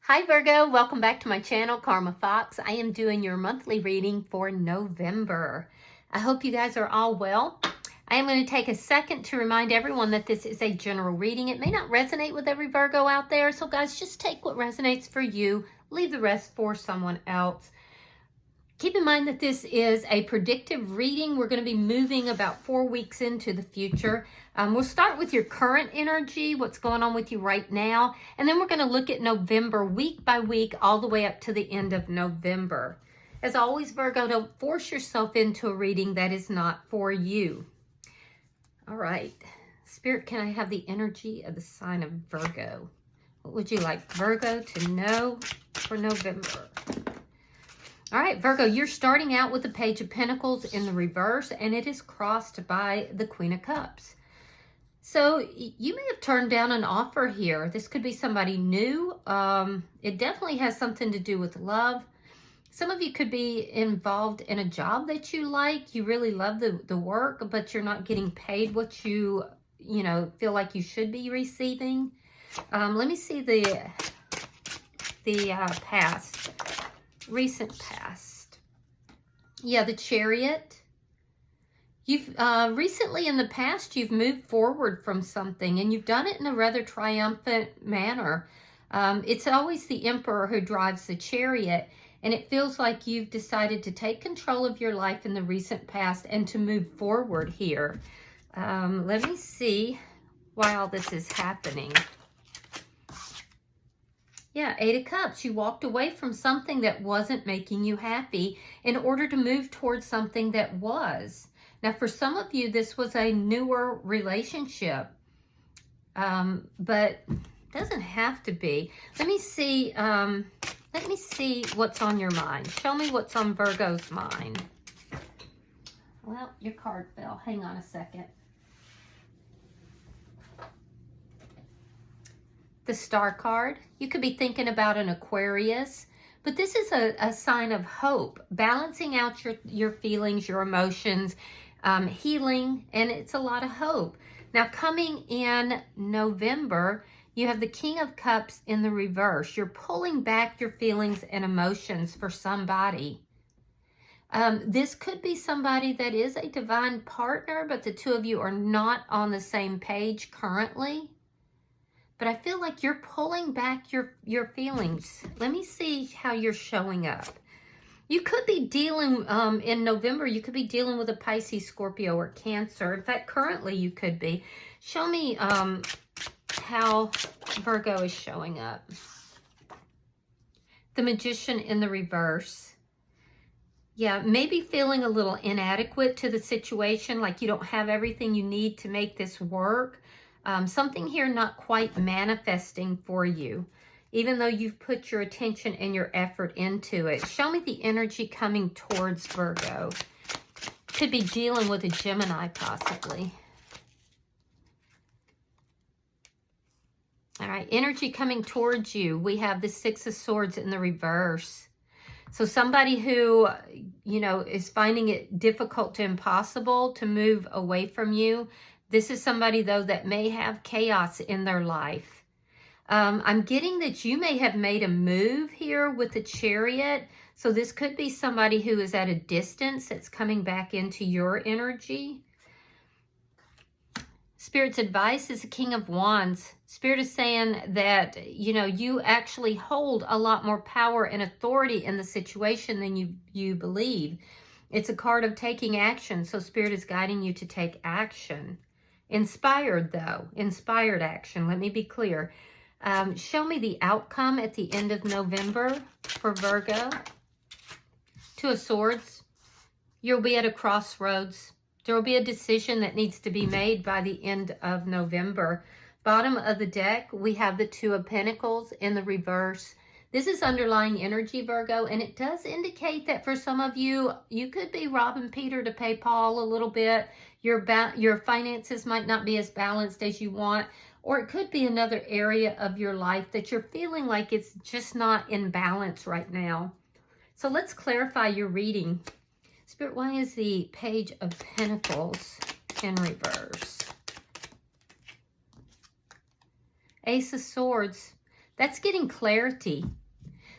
Hi Virgo, welcome back to my channel, Karma Fox. I am doing your monthly reading for November. I hope you guys are all well. I am going to take a second to remind everyone that this is a general reading. It may not resonate with every Virgo out there, so guys, just take what resonates for you, leave the rest for someone else. Keep in mind that this is a predictive reading. We're going to be moving about 4 weeks into the future. We'll start with your current energy, what's going on with you right now, and then we're going to look at November week by week all the way up to the end of November. As always, Virgo, don't force yourself into a reading that is not for you. All right. Spirit, can I have the energy of the sign of Virgo? What would you like Virgo to know for November? All right, Virgo, you're starting out with the Page of Pentacles in the reverse, and it is crossed by the Queen of Cups. So you may have turned down an offer here. This could be somebody new. It definitely has something to do with love. Some of you could be involved in a job that you like. You really love the work, but you're not getting paid what you feel like you should be receiving. Let me see the past. Recent past. Yeah, the Chariot. You've recently in the past, you've moved forward from something, and you've done it in a rather triumphant manner. It's always the Emperor who drives the Chariot, and it feels like you've decided to take control of your life in the recent past and to move forward here. Let me see why all this is happening. Yeah, Eight of Cups. You walked away from something that wasn't making you happy in order to move towards something that was. Now, for some of you, this was a newer relationship, but doesn't have to be. Let me see what's on your mind. Show me what's on Virgo's mind. Well, your card fell. Hang on a second. The Star card. You could be thinking about an Aquarius, but this is a sign of hope, balancing out your feelings, your emotions, healing, and it's a lot of hope. Now, coming in November, you have the King of Cups in the reverse. You're pulling back your feelings and emotions for somebody. This could be somebody that is a divine partner, but the two of you are not on the same page currently. But I feel like you're pulling back your feelings. Let me see how you're showing up. You could be dealing, in November, you could be dealing with a Pisces, Scorpio, or Cancer. In fact, currently you could be. Show me how Virgo is showing up. The Magician in the reverse. Yeah, maybe feeling a little inadequate to the situation, like you don't have everything you need to make this work. Something here not quite manifesting for you, even though you've put your attention and your effort into it. Show me the energy coming towards Virgo. Could be dealing with a Gemini, possibly. All right, energy coming towards you. We have the Six of Swords in the reverse. So somebody who, is finding it difficult to impossible to move away from you. This is somebody, though, that may have chaos in their life. I'm getting that you may have made a move here with the Chariot. So this could be somebody who is at a distance that's coming back into your energy. Spirit's advice is the King of Wands. Spirit is saying that, you actually hold a lot more power and authority in the situation than you believe. It's a card of taking action. So Spirit is guiding you to take action. Inspired, though. Inspired action. Let me be clear. Show me the outcome at the end of November for Virgo. Two of Swords. You'll be at a crossroads. There will be a decision that needs to be made by the end of November. Bottom of the deck, we have the Two of Pentacles in the reverse. This is underlying energy, Virgo, and it does indicate that for some of you, you could be robbing Peter to pay Paul a little bit. Your finances might not be as balanced as you want, or it could be another area of your life that you're feeling like it's just not in balance right now. So let's clarify your reading. Spirit, why is the Page of Pentacles in reverse? Ace of Swords. That's getting clarity.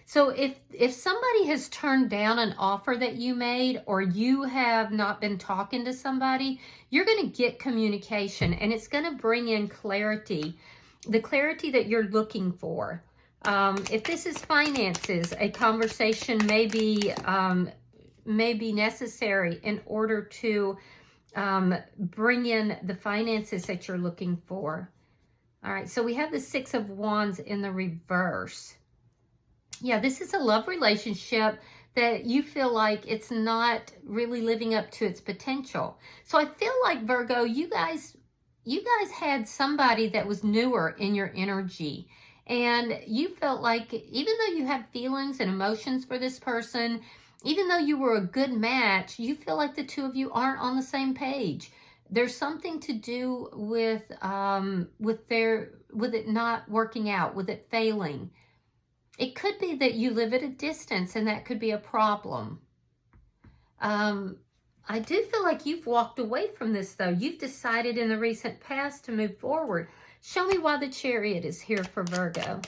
So if somebody has turned down an offer that you made, or you have not been talking to somebody, you're going to get communication, and it's going to bring in clarity, the clarity that you're looking for. If this is finances, a conversation may be necessary in order to bring in the finances that you're looking for. All right, so we have the Six of Wands in the reverse. Yeah, this is a love relationship that you feel like it's not really living up to its potential. So I feel like, Virgo, you guys had somebody that was newer in your energy, and you felt like even though you have feelings and emotions for this person, even though you were a good match, you feel like the two of you aren't on the same page. There's something to do with it not working out, with it failing. It could be that you live at a distance, and that could be a problem. I do feel like you've walked away from this, though. You've decided in the recent past to move forward. Show me why the Chariot is here for Virgo.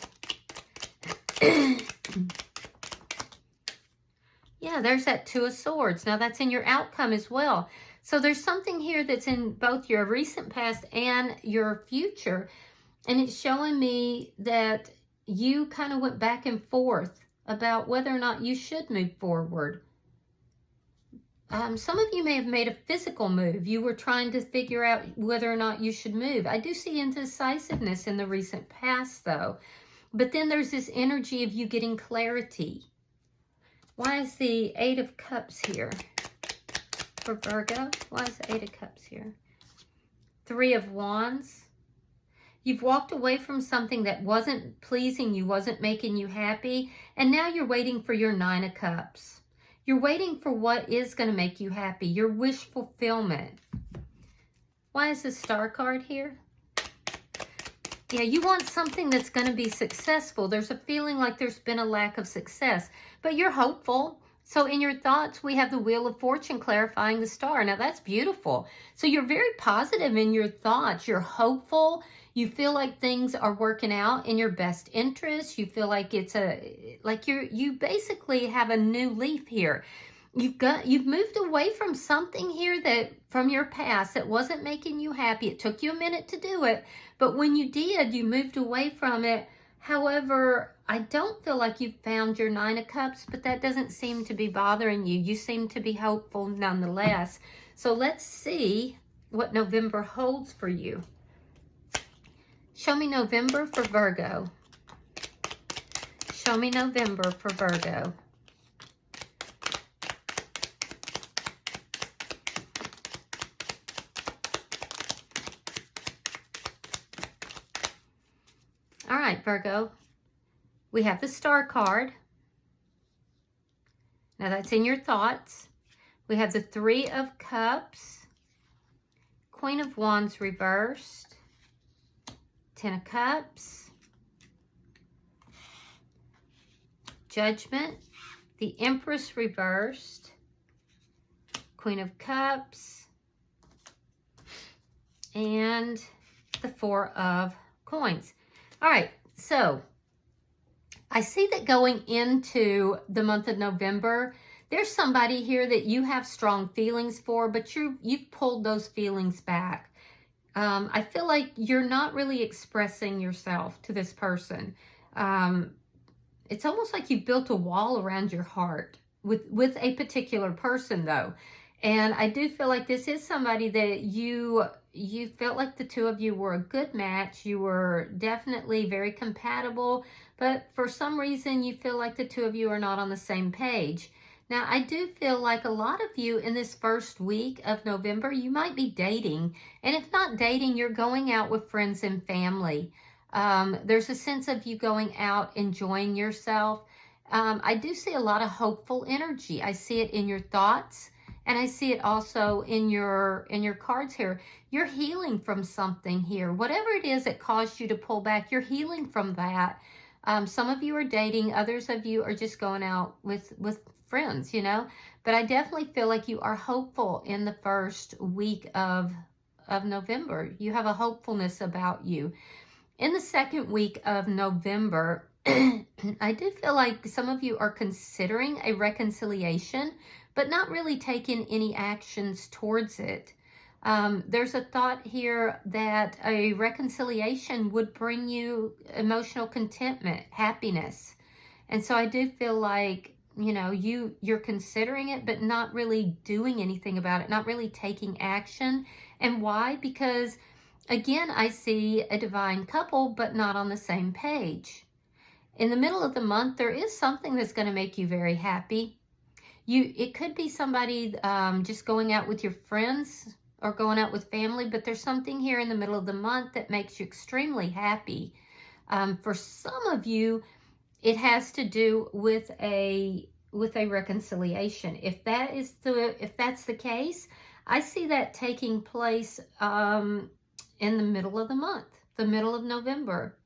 Yeah, there's that Two of Swords. Now, that's in your outcome as well. So there's something here that's in both your recent past and your future. And it's showing me that you kind of went back and forth about whether or not you should move forward. Some of you may have made a physical move. You were trying to figure out whether or not you should move. I do see indecisiveness in the recent past, though. But then there's this energy of you getting clarity. Why is the Eight of Cups here for Virgo? Why is the Eight of Cups here? Three of Wands. You've walked away from something that wasn't pleasing you, wasn't making you happy, and now you're waiting for your Nine of Cups. You're waiting for what is going to make you happy, your wish fulfillment. Why is the Star card here? Yeah, you want something that's going to be successful. There's a feeling like there's been a lack of success, but you're hopeful. So in your thoughts, we have the Wheel of Fortune clarifying the Star. Now, that's beautiful. So you're very positive in your thoughts. You're hopeful. You feel like things are working out in your best interest. You feel like you basically have a new leaf here. You've moved away from something here that from your past that wasn't making you happy. It took you a minute to do it, but when you did, you moved away from it. However, I don't feel like you've found your Nine of Cups, but that doesn't seem to be bothering you. You seem to be hopeful nonetheless. So let's see what November holds for you. Show me November for Virgo. Show me November for Virgo. All right, Virgo. We have the Star card. Now that's in your thoughts. We have the Three of Cups, Queen of Wands reversed, Ten of Cups, Judgment, the Empress reversed, Queen of Cups, and the Four of Coins. All right, so I see that going into the month of November, there's somebody here that you have strong feelings for, but you've pulled those feelings back. I feel like you're not really expressing yourself to this person. It's almost like you've built a wall around your heart with a particular person, though. And I do feel like this is somebody that you felt like the two of you were a good match. You were definitely very compatible, but for some reason you feel like the two of you are not on the same page. Now, I do feel like a lot of you in this first week of November, you might be dating. And if not dating, you're going out with friends and family. There's a sense of you going out, enjoying yourself. I do see a lot of hopeful energy. I see it in your thoughts, and I see it also in your cards here. You're healing from something here. Whatever it is that caused you to pull back, you're healing from that. Some of you are dating. Others of you are just going out with friends, you know. But I definitely feel like you are hopeful in the first week of November. You have a hopefulness about you. In the second week of November, I do feel like some of you are considering a reconciliation, but not really taking any actions towards it. There's a thought here that a reconciliation would bring you emotional contentment, happiness. And so I do feel like, you know, you're considering it, but not really doing anything about it, not really taking action. And why? Because, again, I see a divine couple, but not on the same page. In the middle of the month, there is something that's going to make you very happy. It could be somebody just going out with your friends or going out with family, but there's something here in the middle of the month that makes you extremely happy. For some of you, it has to do with a reconciliation. If that's the case, I see that taking place in the middle of the month, the middle of November.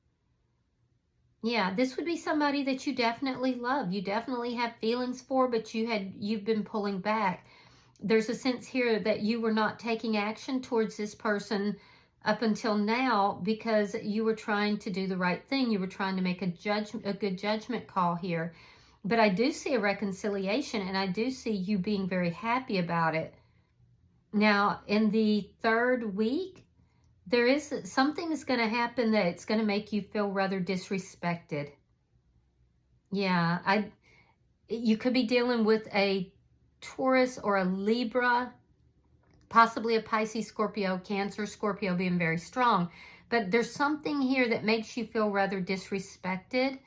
Yeah, this would be somebody that you definitely love. You definitely have feelings for, but you've been pulling back. There's a sense here that you were not taking action towards this person up until now because you were trying to do the right thing. You were trying to make a good judgment call here. But I do see a reconciliation, and I do see you being very happy about it. Now, in the third week, there is something that's going to happen that it's going to make you feel rather disrespected. Yeah, you could be dealing with a Taurus or a Libra, possibly a Pisces, Scorpio, Cancer, Scorpio being very strong. But there's something here that makes you feel rather disrespected.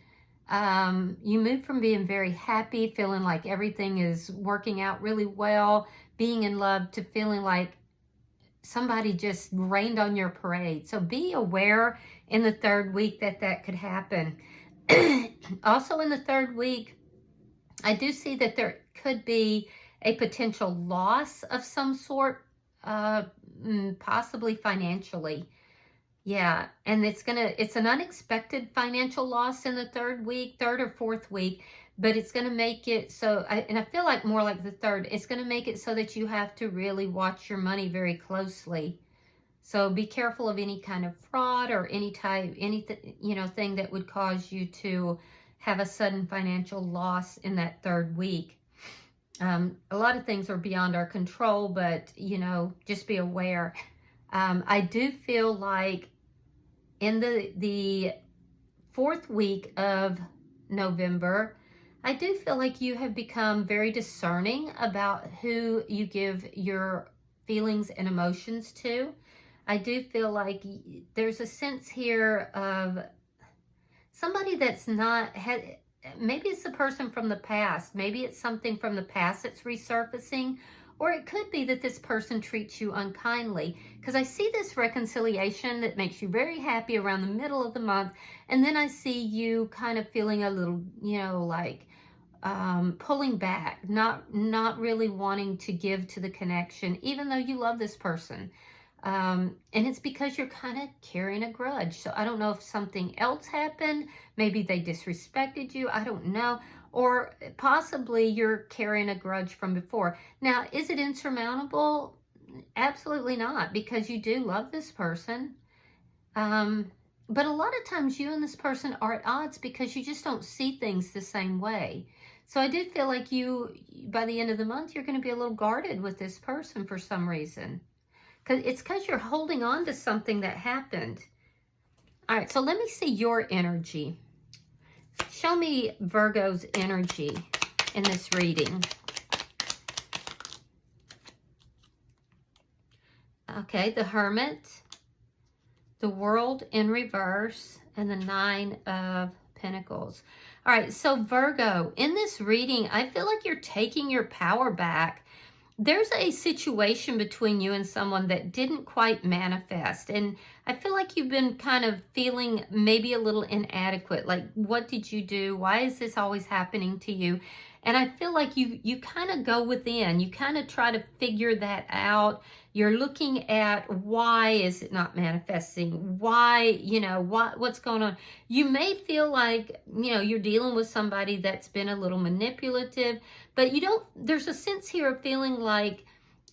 You move from being very happy, feeling like everything is working out really well, being in love, to feeling like somebody just rained on your parade. So be aware in the third week that could happen. Also in the third week, I do see that there could be a potential loss of some sort, possibly financially. Yeah, and it's an unexpected financial loss in the third or fourth week, but it's going to make it so, and I feel like more like the third, it's going to make it so that you have to really watch your money very closely. So be careful of any kind of fraud or anything, thing that would cause you to have a sudden financial loss in that third week. A lot of things are beyond our control, but, just be aware. I do feel like in the fourth week of November, I do feel like you have become very discerning about who you give your feelings and emotions to. I do feel like there's a sense here of somebody that's maybe it's a person from the past. Maybe it's something from the past that's resurfacing. Or it could be that this person treats you unkindly, because I see this reconciliation that makes you very happy around the middle of the month. And then I see you kind of feeling a little, pulling back, not really wanting to give to the connection, even though you love this person. And it's because you're kind of carrying a grudge. So I don't know if something else happened. Maybe they disrespected you. I don't know. Or possibly you're carrying a grudge from before. Now, is it insurmountable? Absolutely not, because you do love this person. But a lot of times you and this person are at odds because you just don't see things the same way. So I do feel like by the end of the month, you're going to be a little guarded with this person for some reason. It's because you're holding on to something that happened. All right, so let me see your energy. Show me Virgo's energy in this reading. Okay, the Hermit, the World in reverse, and the Nine of Pentacles. All right, so Virgo, in this reading, I feel like you're taking your power back. There's a situation between you and someone that didn't quite manifest. And I feel like you've been kind of feeling maybe a little inadequate. Like, what did you do? Why is this always happening to you? And I feel like you kind of go within. You kind of try to figure that out. You're looking at why is it not manifesting? Why, what's going on? You may feel like, you're dealing with somebody that's been a little manipulative, but there's a sense here of feeling like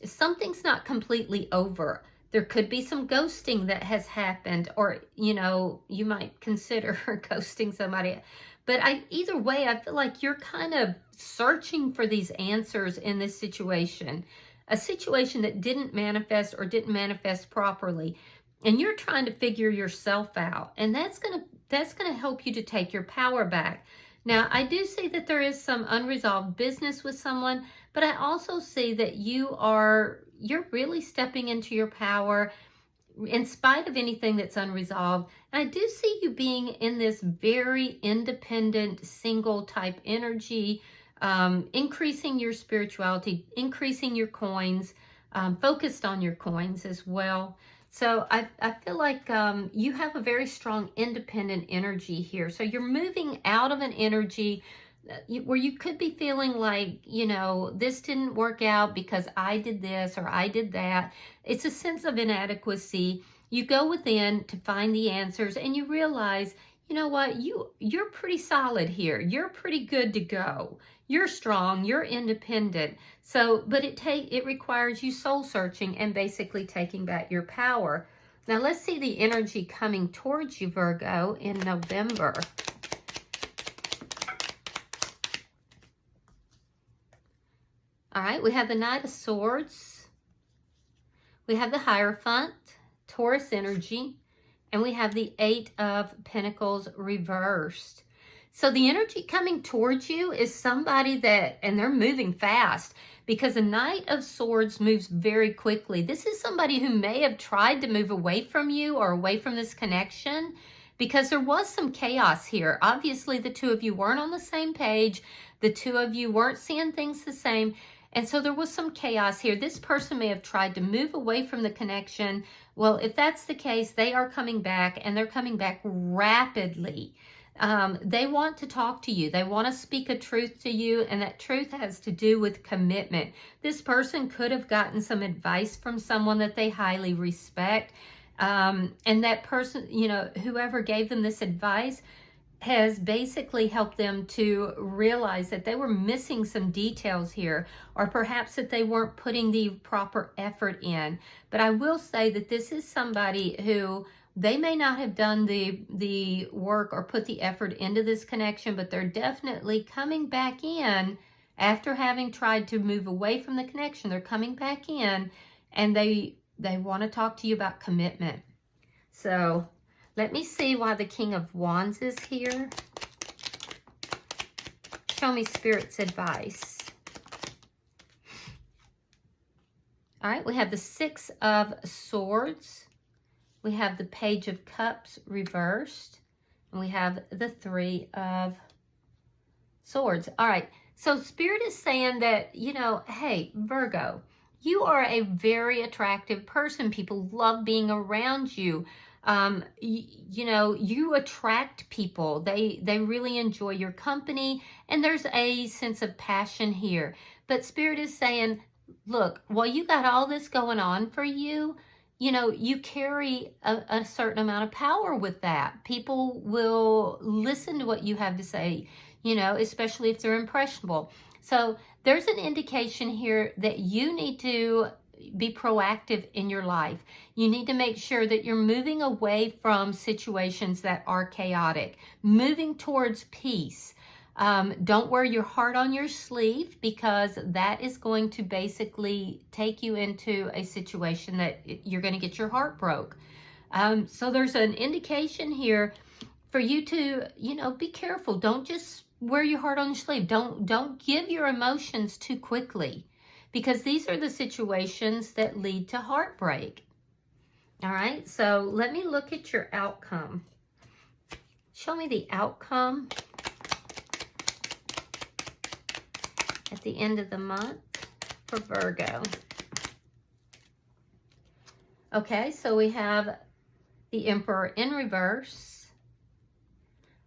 something's not completely over. There could be some ghosting that has happened, or, you know, you might consider ghosting somebody. But either way, I feel like you're kind of searching for these answers in this situation. A situation that didn't manifest or didn't manifest properly. And you're trying to figure yourself out. And that's gonna help you to take your power back. Now, I do see that there is some unresolved business with someone, but I also see that you're really stepping into your power in spite of anything that's unresolved. And I do see you being in this very independent, single type energy, increasing your spirituality, increasing your coins, focused on your coins as well. So I feel like you have a very strong independent energy here. So you're moving out of an energy where you could be feeling like, you know, this didn't work out because I did this or I did that. It's a sense of inadequacy. You go within to find the answers and you realize, you know what, you're pretty solid here. You're pretty good to go. You're strong, you're independent. So, but it requires you soul searching and basically taking back your power. Now let's see the energy coming towards you, Virgo, in November. All right, we have the Knight of Swords. We have the Hierophant, Taurus energy, and we have the Eight of Pentacles reversed. So the energy coming towards you is somebody that, and they're moving fast, because the Knight of Swords moves very quickly. This is somebody who may have tried to move away from you or away from this connection, because there was some chaos here. Obviously, the two of you weren't on the same page. The two of you weren't seeing things the same. And so there was some chaos here. This person may have tried to move away from the connection. Well, if that's the case, they are coming back, and they're coming back rapidly. They want to talk to you. They want to speak a truth to you, and that truth has to do with commitment. This person could have gotten some advice from someone that they highly respect. And that person, you know, whoever gave them this advice has basically helped them to realize that they were missing some details here, or perhaps that they weren't putting the proper effort in. But I will say that this is somebody who, they may not have done the work or put the effort into this connection, but they're definitely coming back in after having tried to move away from the connection. They're coming back in, and they want to talk to you about commitment. So let me see why the King of Wands is here. Show me Spirit's advice. All right, we have the Six of Swords. We have the Page of Cups reversed. And we have the Three of Swords. All right, so Spirit is saying that, you know, hey, Virgo, you are a very attractive person. People love being around you. You know, you attract people. They really enjoy your company, and there's a sense of passion here. But Spirit is saying, look, while you got all this going on for you, you know, you carry a certain amount of power with that. People will listen to what you have to say, you know, especially if they're impressionable. So there's an indication here that you need to be proactive in your life. You need to make sure that you're moving away from situations that are chaotic, moving towards peace. Don't wear your heart on your sleeve, because that is going to basically take you into a situation that you're going to get your heart broke. So there's an indication here for you to, you know, be careful. Don't just wear your heart on your sleeve. Don't give your emotions too quickly, because these are the situations that lead to heartbreak. All right, so let me look at your outcome. Show me the outcome at the end of the month for Virgo. Okay, so we have the Emperor in reverse.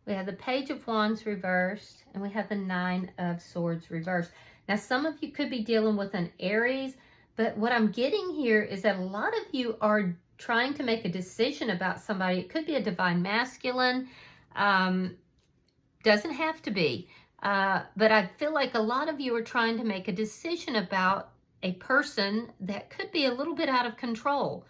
We have the Page of Wands reversed, and we have the Nine of Swords reversed. Now, some of you could be dealing with an Aries, but what I'm getting here is that a lot of you are trying to make a decision about somebody. It could be a divine masculine. Doesn't have to be. But I feel like a lot of you are trying to make a decision about a person that could be a little bit out of control.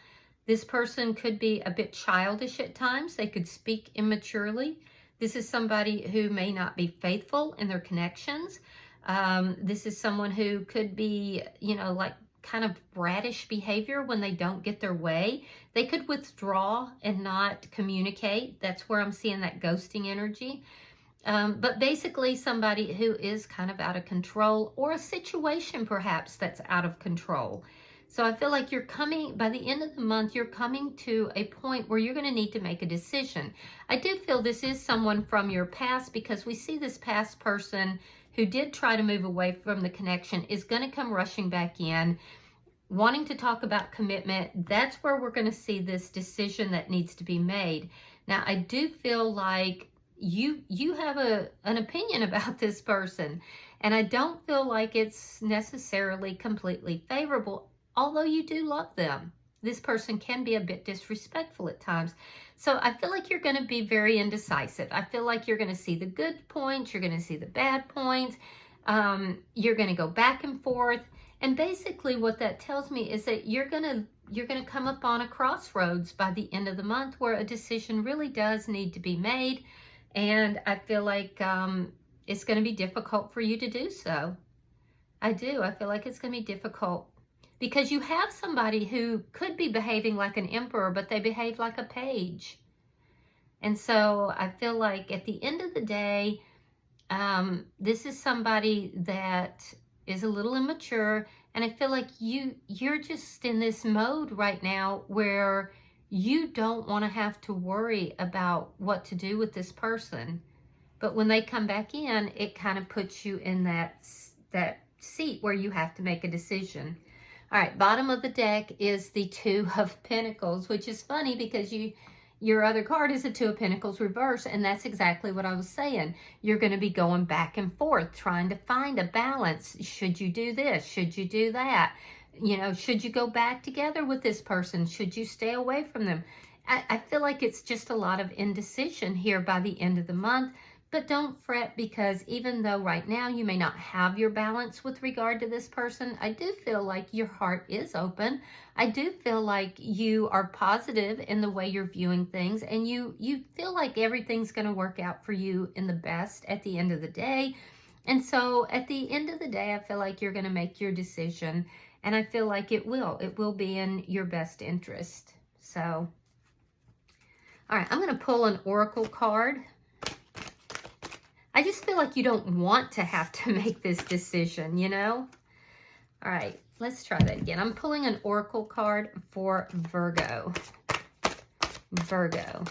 This person could be a bit childish at times. They could speak immaturely. This is somebody who may not be faithful in their connections. This is someone who could be, you know, like kind of bratish behavior when they don't get their way. They could withdraw and not communicate. That's where I'm seeing that ghosting energy. But basically somebody who is kind of out of control, or a situation perhaps that's out of control. So I feel like you're coming, by the end of the month, you're coming to a point where you're going to need to make a decision. I do feel this is someone from your past, because we see this past person who did try to move away from the connection is going to come rushing back in, wanting to talk about commitment. That's where we're going to see this decision that needs to be made. Now, I do feel like you have an opinion about this person, and I don't feel like it's necessarily completely favorable, although you do love them. This person can be a bit disrespectful at times. So I feel like you're going to be very indecisive. I feel like you're going to see the good points, you're going to see the bad points, you're going to go back and forth. And basically what that tells me is that you're going to come upon a crossroads by the end of the month where a decision really does need to be made. And I feel like it's going to be difficult for you to do so. I do. I feel like it's going to be difficult, because you have somebody who could be behaving like an emperor, but they behave like a page. And so I feel like at the end of the day, this is somebody that is a little immature. And I feel like you're just in this mode right now where you don't want to have to worry about what to do with this person. But when they come back in, it kind of puts you in that seat where you have to make a decision. All right, bottom of the deck is the Two of Pentacles, which is funny because your other card is the Two of Pentacles reverse, and that's exactly what I was saying. You're going to be going back and forth, trying to find a balance. Should you do this? Should you do that? You know, should you go back together with this person? Should you stay away from them? I feel like it's just a lot of indecision here by the end of the month. But don't fret, because even though right now you may not have your balance with regard to this person, I do feel like your heart is open. I do feel like you are positive in the way you're viewing things, and you feel like everything's going to work out for you in the best at the end of the day. And so at the end of the day, I feel like you're going to make your decision, and I feel like it will be in your best interest. So, all right, I'm going to pull an oracle card. I just feel like you don't want to have to make this decision, you know? All right, let's try that again. I'm pulling an oracle card for Virgo. Virgo.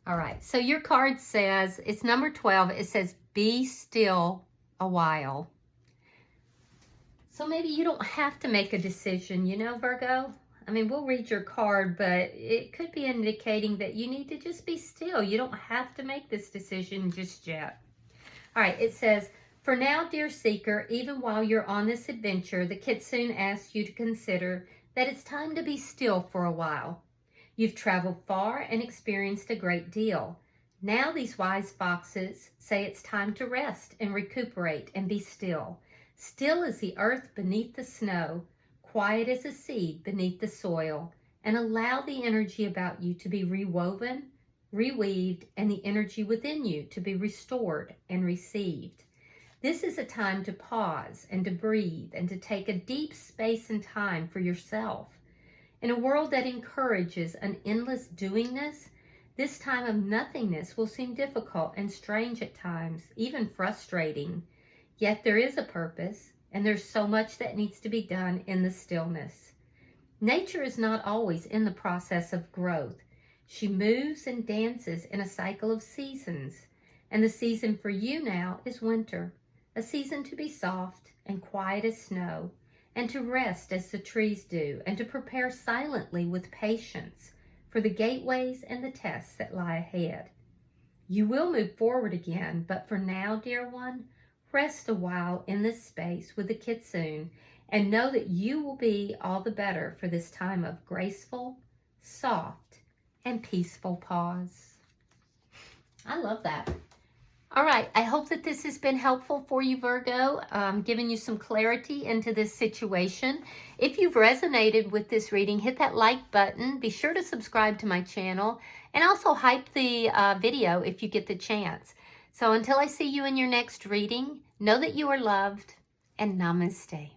All right, so your card says, it's number 12. It says, be still a while. So maybe you don't have to make a decision, you know, Virgo? I mean, we'll read your card, but it could be indicating that you need to just be still. You don't have to make this decision just yet. All right, it says, for now, dear seeker, even while you're on this adventure, the kitsune asks you to consider that it's time to be still for a while. You've traveled far and experienced a great deal. Now these wise foxes say it's time to rest and recuperate and be still. Still as the earth beneath the snow, quiet as a seed beneath the soil, and allow the energy about you to be rewoven, reweaved, and the energy within you to be restored and received. This is a time to pause and to breathe and to take a deep space and time for yourself. In a world that encourages an endless doingness, this time of nothingness will seem difficult and strange at times, even frustrating. Yet there is a purpose, and there's so much that needs to be done in the stillness. Nature is not always in the process of growth. She moves and dances in a cycle of seasons, and the season for you now is winter, a season to be soft and quiet as snow, and to rest as the trees do, and to prepare silently with patience for the gateways and the tests that lie ahead. You will move forward again, but for now, dear one, rest a while in this space with the kitsune, and know that you will be all the better for this time of graceful, soft, and peaceful pause. I love that. All right, I hope that this has been helpful for you, Virgo, giving you some clarity into this situation. If you've resonated with this reading, hit that like button. Be sure to subscribe to my channel and also hype the video if you get the chance. So until I see you in your next reading, know that you are loved and namaste.